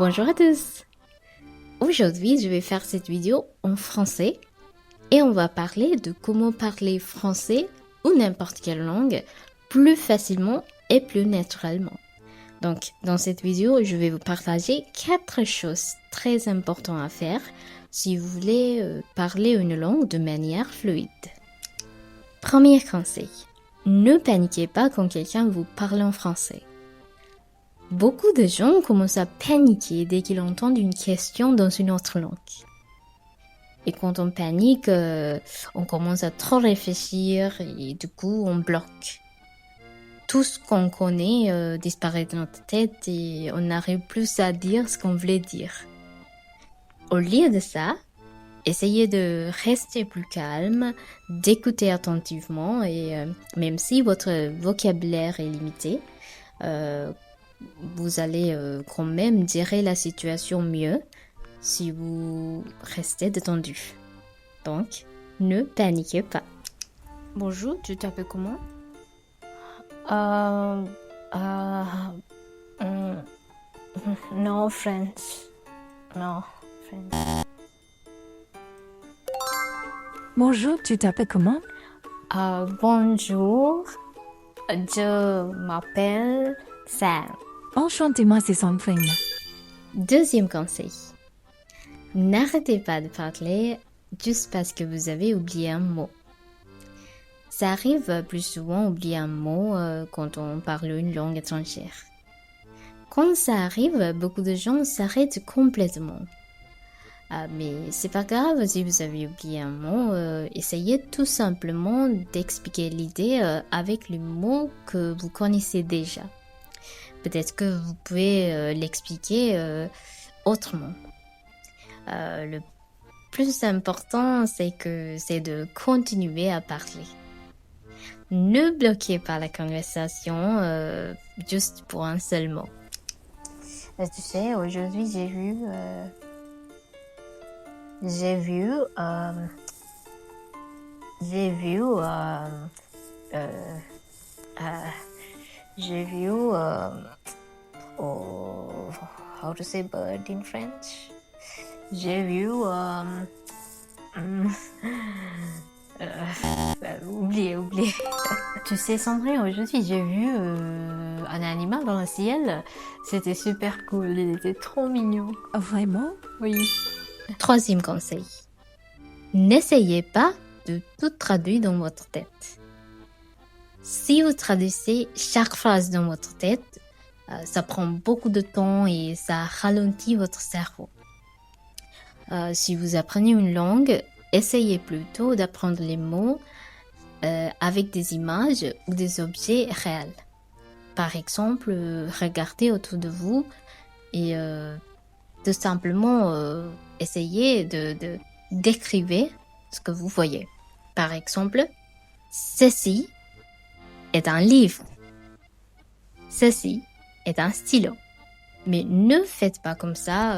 Bonjour à tous. Aujourd'hui, je vais faire cette vidéo en français et on va parler de comment parler français ou n'importe quelle langue plus facilement et plus naturellement. Donc, dans cette vidéo, je vais vous partager 4 choses très importantes à faire si vous voulez parler une langue de manière fluide. Premier conseil, ne paniquez pas quand quelqu'un vous parle en français. Beaucoup de gens commencent à paniquer dès qu'ils entendent une question dans une autre langue. Et quand on panique, on commence à trop réfléchir et du coup on bloque. Tout ce qu'on connaît disparaît de notre tête et on n'arrive plus à dire ce qu'on voulait dire. Au lieu de ça, essayez de rester plus calme, d'écouter attentivement et même si votre vocabulaire est limité, vous allez quand même gérer la situation mieux si vous restez détendu. Donc, ne paniquez pas. Bonjour, tu t'appelles comment? No friends. No friends. Bonjour, tu t'appelles comment? Bonjour, je m'appelle Sam. Enchanté, moi c'est Sandrine. Deuxième conseil. N'arrêtez pas de parler juste parce que vous avez oublié un mot. Ça arrive plus souvent d'oublier un mot quand on parle une langue étrangère. Quand ça arrive, beaucoup de gens s'arrêtent complètement. Mais c'est pas grave si vous avez oublié un mot, essayez tout simplement d'expliquer l'idée avec le mot que vous connaissez déjà. Peut-être que vous pouvez l'expliquer autrement. Le plus important, c'est de continuer à parler. Ne bloquez pas la conversation juste pour un seul mot. Tu sais, aujourd'hui j'ai vu how to say bird in French? J'ai vu oublié. Tu sais, Sandrine, aujourd'hui j'ai vu un animal dans le ciel. C'était super cool, il était trop mignon. Vraiment? Oui. Troisième conseil. N'essayez pas de tout traduire dans votre tête. Si vous traduisez chaque phrase dans votre tête, ça prend beaucoup de temps et ça ralentit votre cerveau. Si vous apprenez une langue, essayez plutôt d'apprendre les mots avec des images ou des objets réels. Par exemple, regardez autour de vous et tout simplement essayez de décrire ce que vous voyez. Par exemple, ceci est un livre. Ceci est un stylo. Mais ne faites pas comme ça.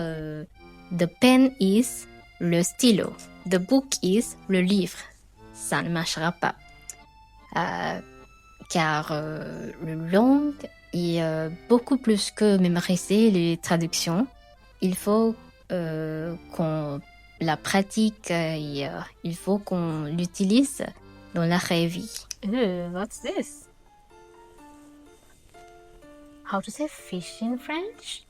The pen is le stylo. The book is le livre. Ça ne marchera pas. Car le langue est beaucoup plus que mémoriser les traductions. Il faut qu'on la pratique et il faut qu'on l'utilise dans la vraie vie. What's this? How to say fish in French?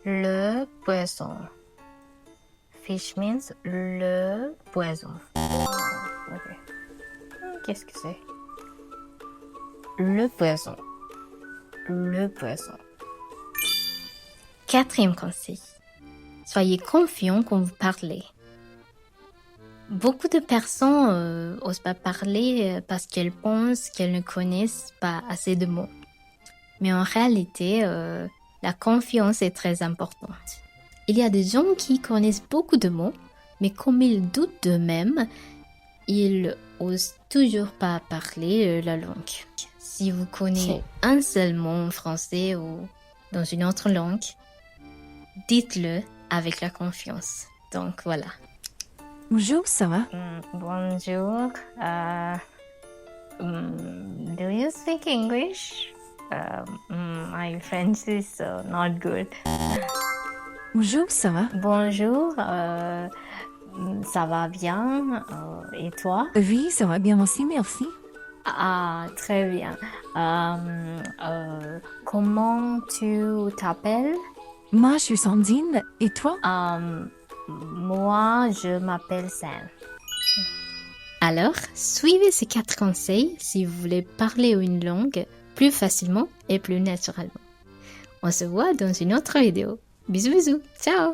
Le poisson. Fish means le poisson. Okay. Qu'est-ce que c'est? Le poisson. Le poisson. Quatrième conseil. Soyez confiant quand vous parlez. Beaucoup de personnes n'osent pas parler parce qu'elles pensent qu'elles ne connaissent pas assez de mots. Mais en réalité, la confiance est très importante. Il y a des gens qui connaissent beaucoup de mots, mais comme ils doutent d'eux-mêmes, ils n'osent toujours pas parler la langue. Si vous connaissez un seul mot en français ou dans une autre langue, dites-le avec la confiance. Donc voilà. Bonjour, ça va? Bonjour. Do you speak English? My French is not good. Bonjour, ça va? Bonjour, ça va bien, et toi? Oui, ça va bien aussi, merci. Ah, très bien. Comment tu t'appelles? Moi, je suis Sandine, et toi? Moi, je m'appelle Sam. Alors, suivez ces 4 conseils si vous voulez parler une langue plus facilement et plus naturellement. On se voit dans une autre vidéo. Bisous bisous, ciao!